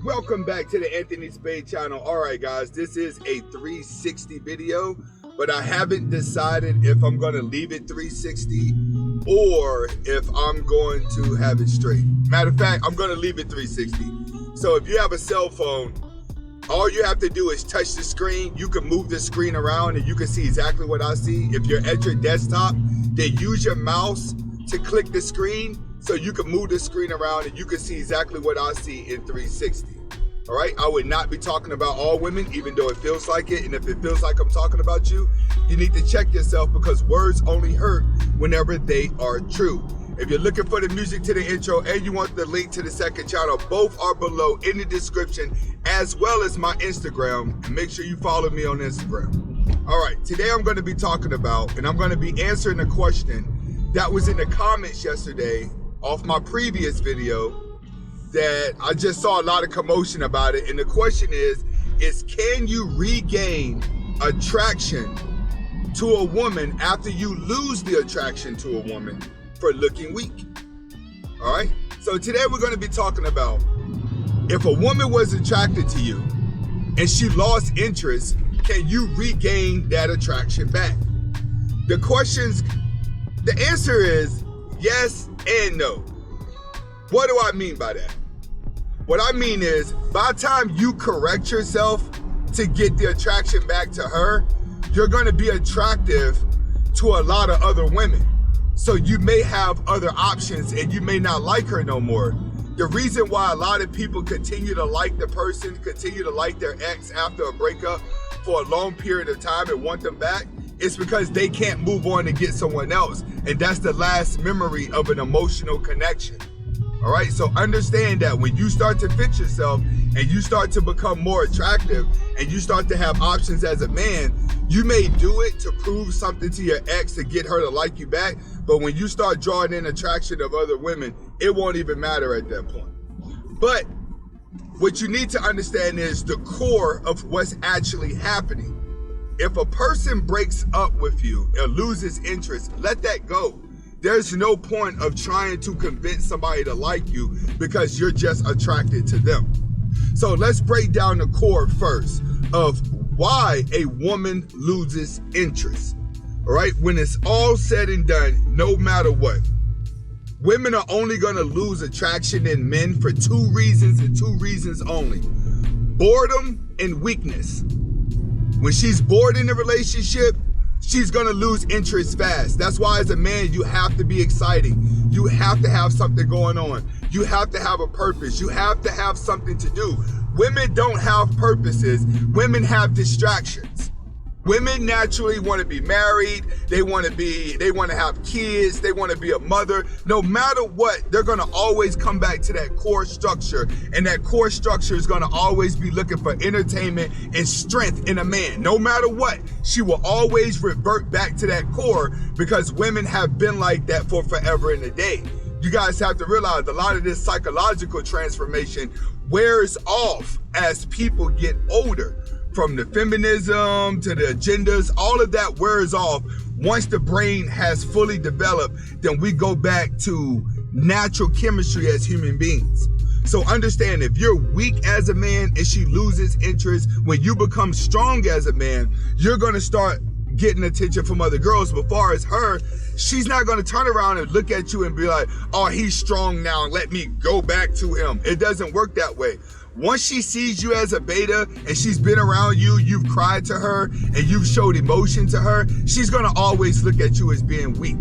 Welcome back to the Anthony Spade channel. All right, guys, this is a 360 video, but I haven't decided if I'm going to leave it 360 or if I'm going to have it straight. Matter of fact, I'm going to leave it 360. So if you have a cell phone, all you have to do is touch the screen. You can move the screen around and you can see exactly what I see. If you're at your desktop, then use your mouse to click the screen so you can move the screen around and you can see exactly what I see in 360. All right, I would not be talking about all women, even though it feels like it. And if it feels like I'm talking about you, you need to check yourself, because words only hurt whenever they are true. If you're looking for the music to the intro and you want the link to the second channel, both are below in the description, as well as my Instagram. And make sure you follow me on Instagram. All right, today I'm going to be talking about, and I'm going to be answering a question that was in the comments yesterday off my previous video that I just saw a lot of commotion about it. And the question is can you regain attraction to a woman after you lose the attraction to a woman for looking weak? All right, so today we're going to be talking about, if a woman was attracted to you and she lost interest, can you regain that attraction back? The answer is yes and no. What do I mean by that? What I mean is, by the time you correct yourself to get the attraction back to her, you're going to be attractive to a lot of other women. So you may have other options and you may not like her no more. The reason why a lot of people continue to like the person, continue to like their ex after a breakup for a long period of time and want them back, is because they can't move on and get someone else. And that's the last memory of an emotional connection. All right, so understand that when you start to fit yourself and you start to become more attractive and you start to have options as a man, you may do it to prove something to your ex to get her to like you back. But when you start drawing in attraction of other women, it won't even matter at that point. But what you need to understand is the core of what's actually happening. If a person breaks up with you or loses interest, let that go. There's no point of trying to convince somebody to like you because you're just attracted to them. So let's break down the core first of why a woman loses interest. All right, when it's all said and done, no matter what, women are only going to lose attraction in men for two reasons and two reasons only: boredom and weakness. When she's bored in a relationship, she's gonna lose interest fast. That's why as a man, you have to be exciting. You have to have something going on. You have to have a purpose. You have to have something to do. Women don't have purposes. Women have distractions. Women naturally want to be married. They want to have kids. They want to be a mother. No matter what, they're going to always come back to that core structure. And that core structure is going to always be looking for entertainment and strength in a man. No matter what, she will always revert back to that core, because women have been like that for forever and a day. You guys have to realize a lot of this psychological transformation wears off as people get older. From the feminism to the agendas, all of that wears off. Once the brain has fully developed, then we go back to natural chemistry as human beings. So understand, if you're weak as a man and she loses interest, when you become strong as a man, you're going to start getting attention from other girls. But far as her, she's not going to turn around and look at you and be like, oh, he's strong now, let me go back to him. It doesn't work that way. Once she sees you as a beta and she's been around you, you've cried to her and you've showed emotion to her, she's gonna always look at you as being weak.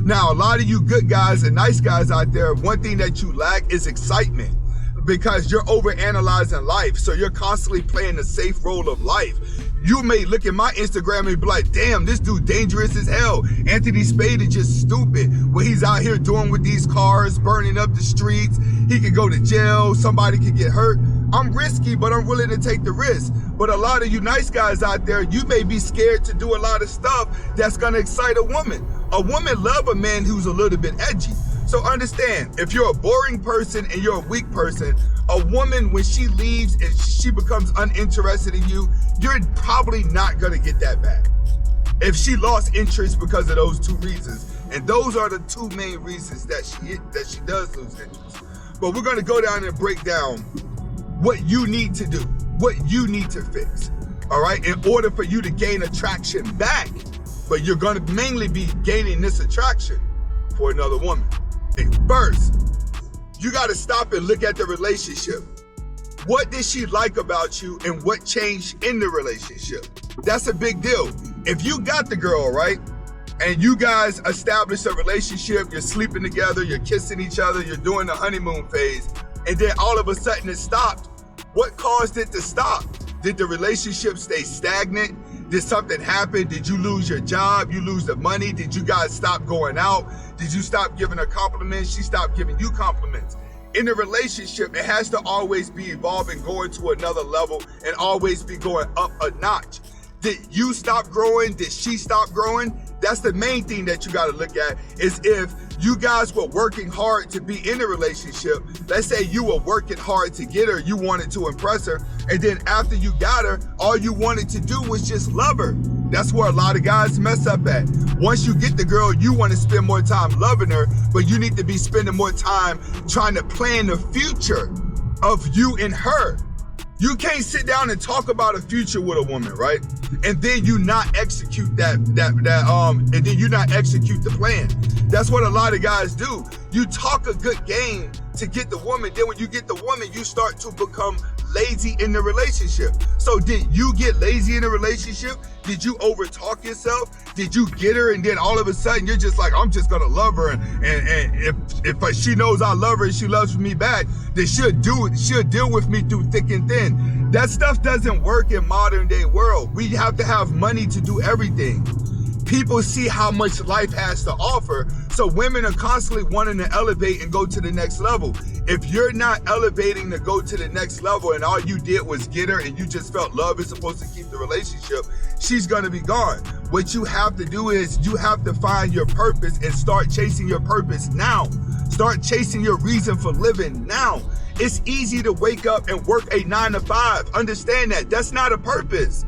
Now, a lot of you good guys and nice guys out there, one thing that you lack is excitement, because you're overanalyzing life. So you're constantly playing the safe role of life. You may look at my Instagram and be like, damn, this dude dangerous as hell. Anthony Spade is just stupid. What he's out here doing with these cars, burning up the streets. He could go to jail. Somebody could get hurt. I'm risky, but I'm willing to take the risk. But a lot of you nice guys out there, you may be scared to do a lot of stuff that's gonna excite a woman. A woman loves a man who's a little bit edgy. So understand, if you're a boring person and you're a weak person, a woman, when she leaves and she becomes uninterested in you, you're probably not gonna get that back. If she lost interest because of those two reasons, and those are the two main reasons that she does lose interest. But we're gonna go down and break down what you need to do, what you need to fix, all right, in order for you to gain attraction back. But you're gonna mainly be gaining this attraction for another woman. First, you gotta stop and look at the relationship. What did she like about you and what changed in the relationship? That's a big deal. If you got the girl, right, and you guys established a relationship, you're sleeping together, you're kissing each other, you're doing the honeymoon phase, and then all of a sudden it stopped, what caused it to stop? Did the relationship stay stagnant? Did something happen? Did you lose your job? You lose the money? Did you guys stop going out? Did you stop giving her compliments? She stopped giving you compliments. In a relationship, it has to always be evolving, going to another level, and always be going up a notch. Did you stop growing? Did she stop growing? That's the main thing that you got to look at, is if you guys were working hard to be in a relationship. Let's say you were working hard to get her, you wanted to impress her, and then after you got her, all you wanted to do was just love her. That's where a lot of guys mess up at. Once you get the girl, you want to spend more time loving her, but you need to be spending more time trying to plan the future of you and her. You can't sit down and talk about a future with a woman, right? And then you not execute and then you not execute the plan. That's what a lot of guys do. You talk a good game to get the woman. Then when you get the woman, you start to become lazy in the relationship. So did you get lazy in a relationship? Did you overtalk yourself? Did you get her and then all of a sudden you're just like, I'm just gonna love her, and if she knows I love her and she loves me back, then she'll deal with me through thick and thin. That stuff doesn't work in modern day world. We have to have money to do everything. People see how much life has to offer, so women are constantly wanting to elevate and go to the next level. If you're not elevating to go to the next level and all you did was get her and you just felt love is supposed to keep the relationship, she's gonna be gone. What you have to do is you have to find your purpose and start chasing your purpose now. Start chasing your reason for living now. It's easy to wake up and work a 9 to 5. Understand that. That's not a purpose.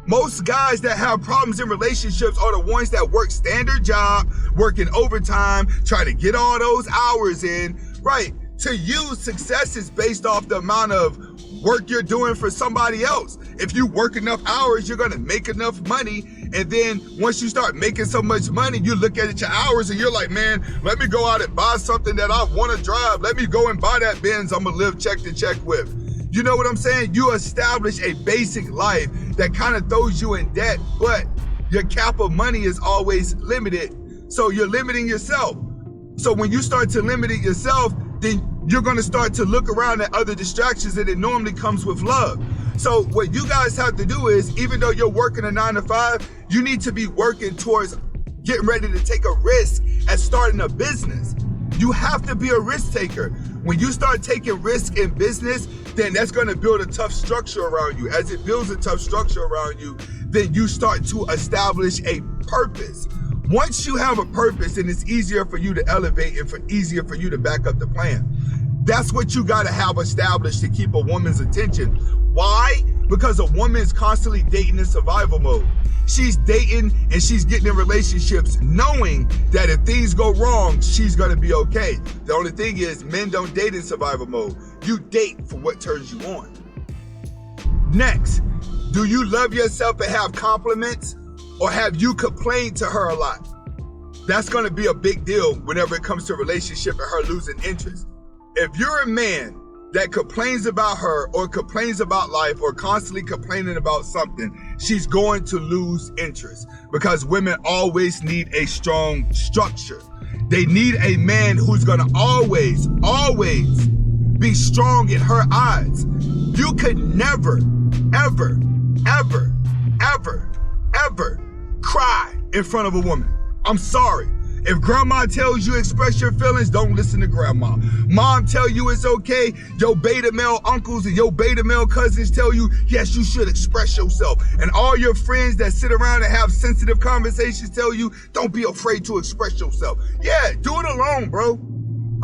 Most guys that have problems in relationships are the ones that work standard job, working overtime, trying to get all those hours in, right? To you, success is based off the amount of work you're doing for somebody else. If you work enough hours, you're gonna make enough money. And then once you start making so much money, you look at your hours and you're like, man, let me go out and buy something that I wanna drive. Let me go and buy that Benz I'm gonna live check to check with. You know what I'm saying? You establish a basic life that kind of throws you in debt, but your cap of money is always limited. So you're limiting yourself. So when you start to limit it yourself, then you're gonna start to look around at other distractions, and it normally comes with love. So what you guys have to do is, even though you're working a 9 to 5, you need to be working towards getting ready to take a risk at starting a business. You have to be a risk taker. When you start taking risk in business, then that's gonna build a tough structure around you. As it builds a tough structure around you, then you start to establish a purpose. Once you have a purpose, then it's easier for you to elevate and easier for you to back up the plan. That's what you gotta have established to keep a woman's attention. Why? Because a woman is constantly dating in survival mode. She's dating and she's getting in relationships knowing that if things go wrong, she's gonna be okay. The only thing is, men don't date in survival mode. You date for what turns you on. Next, do you love yourself and have compliments, or have you complained to her a lot? That's gonna be a big deal whenever it comes to a relationship and her losing interest. If you're a man that complains about her or complains about life or constantly complaining about something, she's going to lose interest, because women always need a strong structure. They need a man who's gonna always be strong in her eyes. You could never, ever, ever, ever, ever cry in front of a woman. I'm sorry. If grandma tells you express your feelings, don't listen to grandma. Mom tell you it's okay. Your beta male uncles and your beta male cousins tell you, yes, you should express yourself. And all your friends that sit around and have sensitive conversations tell you, don't be afraid to express yourself. Yeah, do it alone, bro.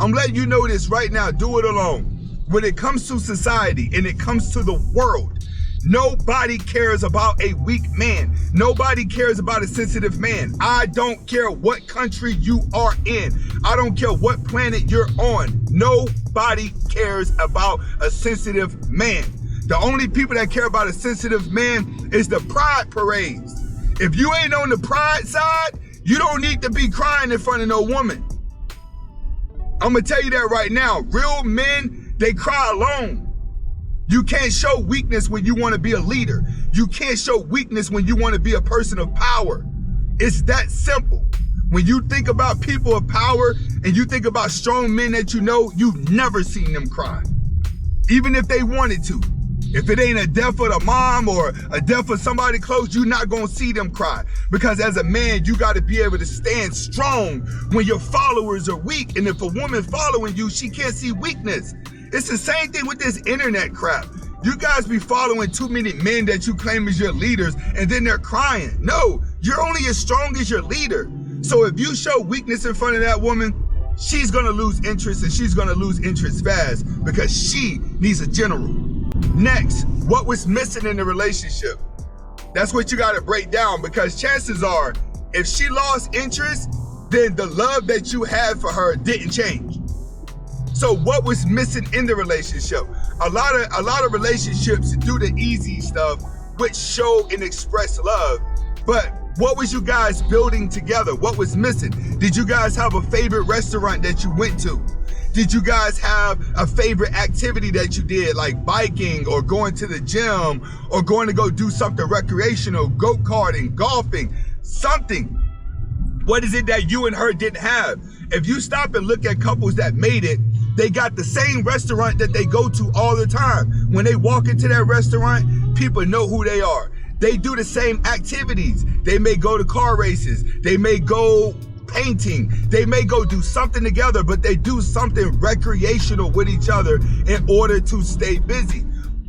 I'm letting you know this right now. Do it alone. When it comes to society and it comes to the world, Nobody cares about a weak man. Nobody cares about a sensitive man. I don't care what country you are in. I don't care what planet you're on. Nobody cares about a sensitive man. The only people that care about a sensitive man is the pride parades. If you ain't on the pride side, you don't need to be crying in front of no woman. I'm gonna tell you that right now. Real men, they cry alone. You can't show weakness when you want to be a leader. You can't show weakness when you want to be a person of power. It's that simple. When you think about people of power and you think about strong men that you know, you've never seen them cry. Even if they wanted to. If it ain't a death of the mom or a death of somebody close, you're not gonna see them cry. Because as a man, you gotta be able to stand strong when your followers are weak. And if a woman following you, she can't see weakness. It's the same thing with this internet crap. You guys be following too many men that you claim as your leaders and then they're crying. No, you're only as strong as your leader. So if you show weakness in front of that woman, she's gonna lose interest, and she's gonna lose interest fast because she needs a general. Next, what was missing in the relationship? That's what you gotta break down, because chances are, if she lost interest, then the love that you had for her didn't change. So what was missing in the relationship? A lot of relationships do the easy stuff, which show and express love. But what was you guys building together? What was missing? Did you guys have a favorite restaurant that you went to? Did you guys have a favorite activity that you did, like biking or going to the gym or going to go do something recreational, go-karting, golfing, something? What is it that you and her didn't have? If you stop and look at couples that made it, they got the same restaurant that they go to all the time. When they walk into that restaurant, people know who they are. They do the same activities. They may go to car races. They may go painting. They may go do something together, but they do something recreational with each other in order to stay busy.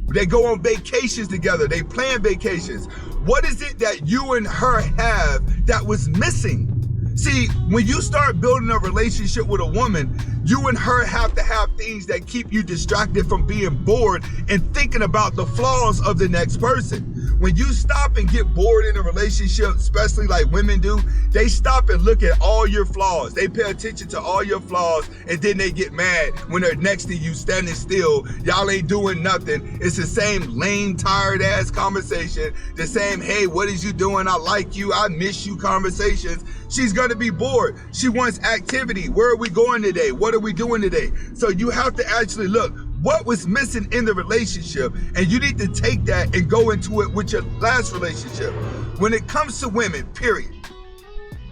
They go on vacations together. They plan vacations. What is it that you and her have that was missing? See, when you start building a relationship with a woman, you and her have to have things that keep you distracted from being bored and thinking about the flaws of the next person. When you stop and get bored in a relationship, especially like women do, they stop and look at all your flaws. They pay attention to all your flaws, and then they get mad when they're next to you standing still. Y'all ain't doing nothing. It's the same lame, tired ass conversation. The same, hey, what is you doing? I like you. I miss you conversations. She's gonna be bored. She wants activity. Where are we going today? What are we doing today? So you have to actually look, what was missing in the relationship? And you need to take that and go into it with your last relationship. When it comes to women, period,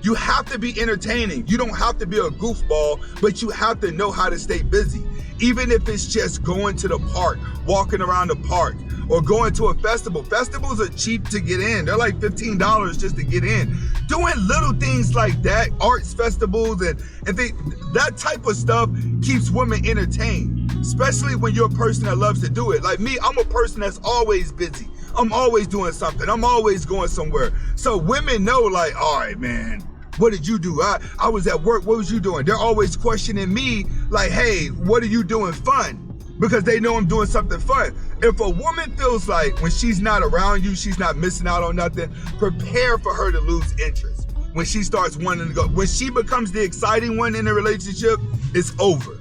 you have to be entertaining. You don't have to be a goofball, but you have to know how to stay busy. Even if it's just going to the park, walking around the park, or going to a festival. Festivals are cheap to get in. They're like $15 just to get in. Doing little things like that, arts festivals and that type of stuff keeps women entertained, especially when you're a person that loves to do it. Like me, I'm a person that's always busy. I'm always doing something. I'm always going somewhere. So women know, like, all right, man, what did you do? I was at work. What was you doing? They're always questioning me like, hey, what are you doing fun? Because they know I'm doing something fun. If a woman feels like when she's not around you, she's not missing out on nothing, prepare for her to lose interest. When she starts wanting to go, when she becomes the exciting one in the relationship, it's over.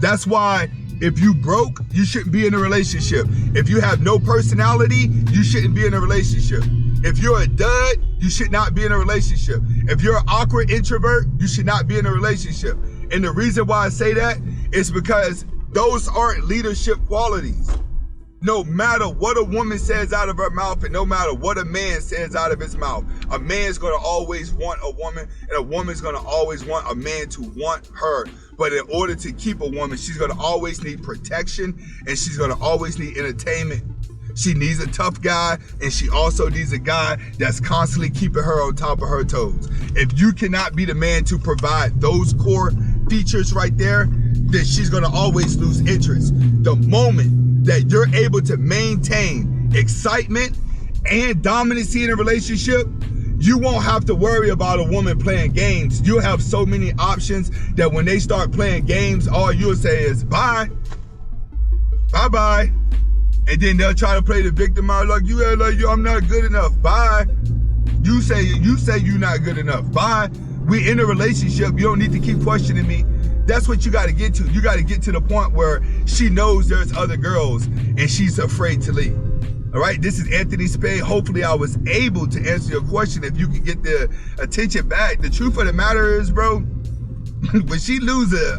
That's why if you broke, you shouldn't be in a relationship. If you have no personality, you shouldn't be in a relationship. If you're a dud, you should not be in a relationship. If you're an awkward introvert, you should not be in a relationship. And the reason why I say that is because those aren't leadership qualities. No matter what a woman says out of her mouth and no matter what a man says out of his mouth, a man's gonna always want a woman and a woman's gonna always want a man to want her. But in order to keep a woman, she's gonna always need protection and she's gonna always need entertainment. She needs a tough guy and she also needs a guy that's constantly keeping her on top of her toes. If you cannot be the man to provide those core features right there, then she's gonna always lose interest. The moment that you're able to maintain excitement and dominancy in a relationship, you won't have to worry about a woman playing games. You'll have so many options that when they start playing games, all you'll say is bye, bye-bye, And then they'll try to play the victim out like I'm not good enough. Bye. You say you're not good enough. Bye. We in a relationship. You don't need to keep questioning me. That's what you got to get to. You got to get to the point where she knows there's other girls and she's afraid to leave. All right, this is Anthony Spade. Hopefully I was able to answer your question. If you can get the attention back. The truth of the matter is, bro, when she loses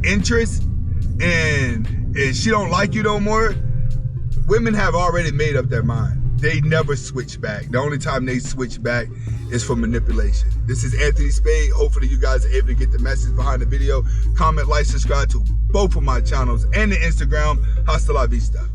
interest and she don't like you no more, women have already made up their mind. They never switch back. The only time they switch back is for manipulation. This is Anthony Spade. Hopefully you guys are able to get the message behind the video. Comment, like, subscribe to both of my channels and the Instagram. Hasta la vista.